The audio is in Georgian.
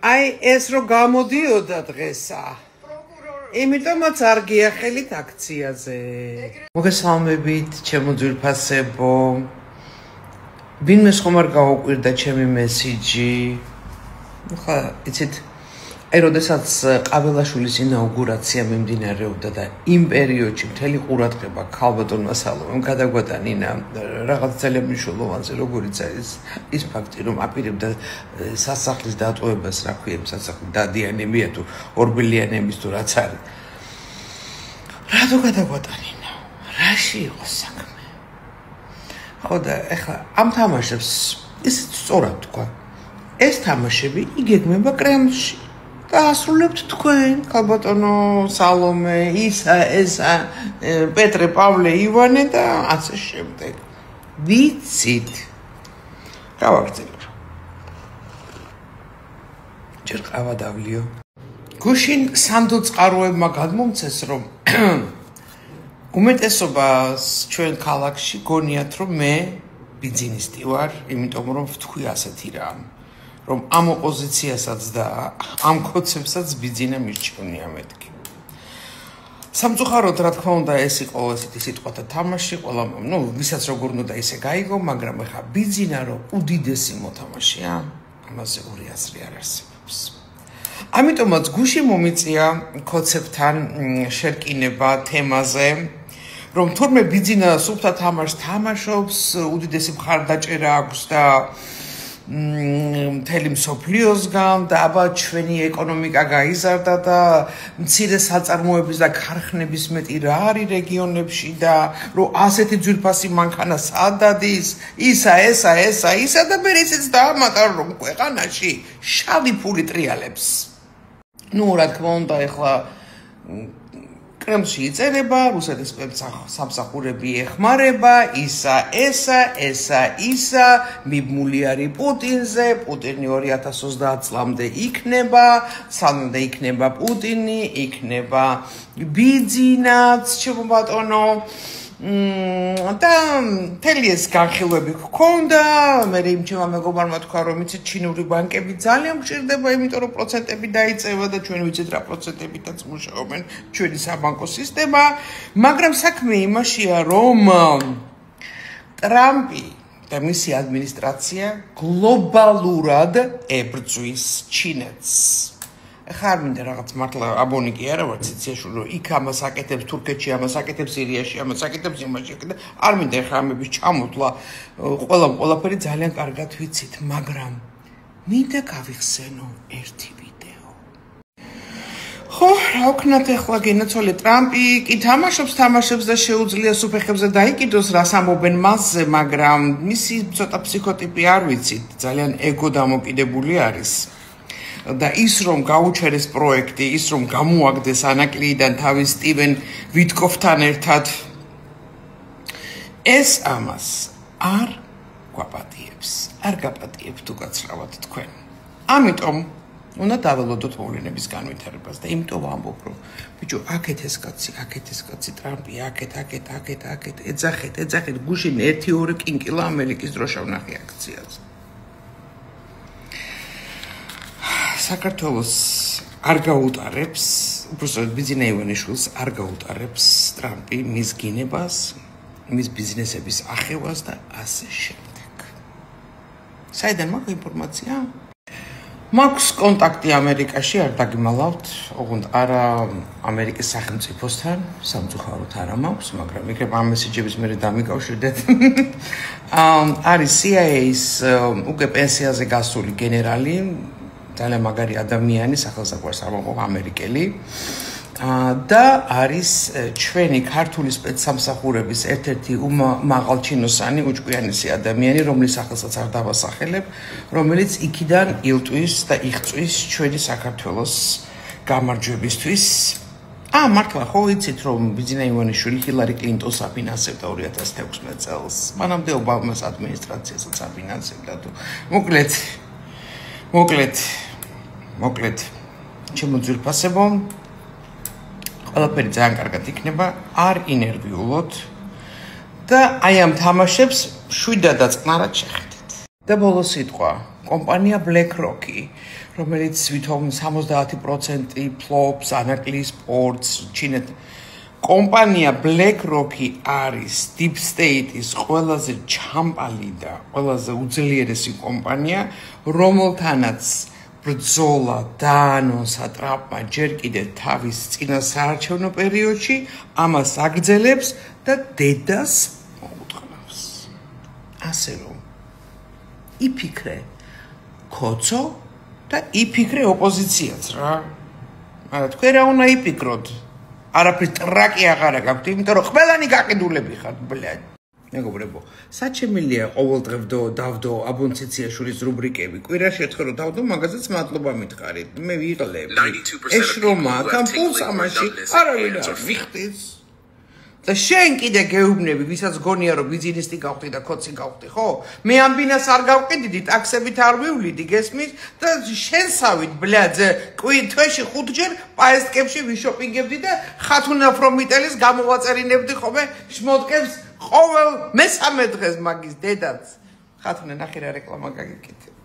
აი ეს რო გამოდიოდა დღესა. Იმიტომაც არ გიახელით აქციაზე. მოგესალმებით, ჩემო ძვირფასებო. ვინმეს ხომ არ გაუკვირდა ჩემი მესიჯი. ხა, იცით, აი როდესაც ყაბელაშვილის ინაუგურაცია მიმდინარეობდა და იმ პერიოდში მთელი ყურადღება ქალბატონმა სალომემ გადაგვატანინა რაღაც ძალიან მნიშვნელოვანზე, როგორიც არის ის ფაქტი, რომ აპირებდა სასახლის დატოვებას, რა ქვია, სასახლი დადიანებია თუ ორბელიანების თუ რაც არის. რატო გადაგვატანინა? რაში იყო საქმე? ხო და ეხლა ამ თამაშებს ისიც სწორად თქვა. ეს თამაშები იგეგმება კრემლში. Ასრულებთ თქვენ, ქალბატონო სალომე, ისა, ესა, პეტრე, პავლე, ივანე და ასე შემდეგ. ვიცით. გავაგრძელებ. ჯერ ყავა დავლიო. გუშინ სანდო წყაროებმა გადმომცეს, რომ უმეტესობას ჩვენ ქალაქში გონიათ, რომ მე ბიზნესისტი ვარ, იმიტომ რომ ვთქვი ასეთი რამ. რომ ამ ოპოზიციასაც და ამ კოცებსაც ბიძინა მირჩევნია მეთქი. სამწუხაროდ, რა თქმა უნდა, ეს იყო ესეთი სიტყვათა თამაში, ყველა, ვისაც როგორ უნდა ისე გაიგო, მაგრამ ეხა ბიძინა რომ უდიდესი მოთამაშეა, ამაზე ორი აზრი არ არსებობს. ამიტომაც გუში მომიწია კოცებთან შერკინება თემაზე, რომ თორმე ბიძინა სუფთა თამაშს თამაშობს, უდიდესი მხარდაჭერა აქვს და მთელი მსოფლიოსგან და აბა ჩვენი ეკონომიკა გაიზარდა და მცირე საწარმოების და ქარხნების მეტი რა არის რეგიონებში და რომ ასეთი ძვირფასი მანქანა სად დადის ისა და მე ისიც დაამატა რომ ქვეყანაში შავი ფული ტრიალებს. რა თქმა უნდა ეხლა კრემლში იწერება, რუსეთის სამსახურები ეხმარება, ისა, მიბმული არის პუტინზე, პუტინი 2030 წლამდე იქნება, სანამდე იქნება პუტინი, იქნება ბიძინაც, ჩემო ბატონო, და მთელი ეს განხილვები გქონდა, მე იმ ჩემმა მეგობარმა თქვა, რომ იცით ჩინური ბანკები ძალიან მჭირდება, იმიტომ რომ პროცენტები დაიწევა და ჩვენ ვიცით რა პროცენტებითაც მუშაობენ ჩვენი საბანკო სისტემა, მაგრამ საქმე იმაშია, რომ ტრამპი და მისი ადმინისტრაცია გლობალურად ებრძვის ჩინეთს. ხა არ მინდა რაღაც მართლა აბონი კი არა ვარ ციციაშვილო რომ იქ ამას აკეთებს თურქეთში ამას აკეთებს სირიაში ამას აკეთებს იმაში და არ მინდა ხა ამების ჩამოთვლა ყველაფერი ძალიან კარგად ვიცით მაგრამ მინდა გავიხსენო ერთი ვიდეო ხო რა ვქნათ ახლა გენაცვალე ტრამპი კი თამაშობს და შეუძლია სუფეხებზე დაიკიდოს რას ამობენ მასზე მაგრამ მისი ცოტა ფსიქოტიპი არ ვიცით ძალიან ეგო დამოკიდებული არის და ის რომ გაუჩერეს პროექტი, ის რომ გამოაგდეს ანაკლიდან თავის სტივენ ვიტკოფთან ერთად ეს ამას არ გვაპატიებს, არ გაპატიებთ თუ გაცრავად თქვენ. ამიტომ უნდა დაველოდოთ მოვლენების განვითარებას და იმიტომ ვამბობ რომ ბიჭო აქეთ ეს კაცი ტრამპი აქეთ ეძახეთ გუშინ 1-2 კინკილა ამერიკის დროშა ვნახე აქციაზე. საქართველოს არ გაუტარებს, უბრალოდ ბიძინა ივანიშვილს არ გაუტარებს ტრამპი მის გინებას, მის ბიზნესების ახევას და ასე შემდეგ. საიდან მაქვს ინფორმაცია? მაქვს კონტაქტი ამერიკაში, არ დაგიმალავთ, ოღონდ არა ამერიკის სახელმწიფოსთან, სამწუხაროდ არა მაქვს, მაგრამ იქნება ამ მესიჯების მერე დამიკავშირდეთ. არის CIA-ის უკვე პენსიაზე გასული გენერალი ძალიან მაგარი ადამიანი, სახელსაკვარს არ მომყვა ამერიკელი და არის ჩვენი ქართული სპეცსამსახურების ერთ-ერთი მაღალჩინოსანი, უჭკვიანესი ადამიანი, რომლის სახელსაც არ დავასახელებ, რომელიც იქიდან ილტვის და იღწვის ჩვენი საქართველოს გამარჯვებისთვის. მართლა ხო იცით რომ ბიძინა ივანიშვილი ჰილარი კლინტონს აფინანსებდა 2016 წელს. მანამდე ობამას ადმინისტრაციასაც აფინანსებდა თუ მოკლედ ჩემო ძვირფასებო ყველაფერი ძალიან კარგად იქნება არ ინერვიულოთ და აი ამ თამაშებს შვიდადაც ყნარად შეხედეთ და ბოლო სიტყვა, კომპანია BlackRock-ი, რომელიც ვითომ 70% ფლობს ანაკლის სპორტს, კომპანია BlackRock-ი არის Deep State-ის ყველაზე ჩამპალი და ყველაზე უძლიერესი კომპანია, რომელთანაც ბრძოლა დაანონსა ტრამპმა ჯერ კიდევ თავის წინა საარჩევნო პერიოდში, ამას აგრძელებს და დედას მოუტყნავს. ასე რომ იფიქრე ქოცო და იფიქრე ოპოზიციაც რა. მაგრამ თქვენ რა უნდა იფიქროთ? არაფრის ტრაკი აღარ გაქვთ, იმიტომ რომ ყველანი გაყიდულები ხართ, ბლად. მეგობრებო, სად შემიძლია ყოველდღე დავდო აბონციციაში რუბრიკები? კვირაში ერთხელ რომ დავდო, მაგაზეც მადლობა მითხარით. მე ვიყლებ. ეშრომა, კამპუს ამაში არავინ არ მიხდის. და შენ კიდე გეუბნები, ვისაც გონია რომ ბიზნესი გავხდი და კოცი გავხდი, ხო? მე ამ ბინას არ გავყიდიდი, ტაქსებით არ ვივლიდი, გესმის? და შენსავით, ბლადზე, თვეში 5 ჯერ პაესტკებში ვიშოპინგებდი და ხათუნა ფრომიტელის გამოვაწერინებდი ხოლმე შმოდკებს ყოველ მესამე დღეს მაგის დედაც. ხათუნა ნახე რა რეკლამა გაგიკეთე.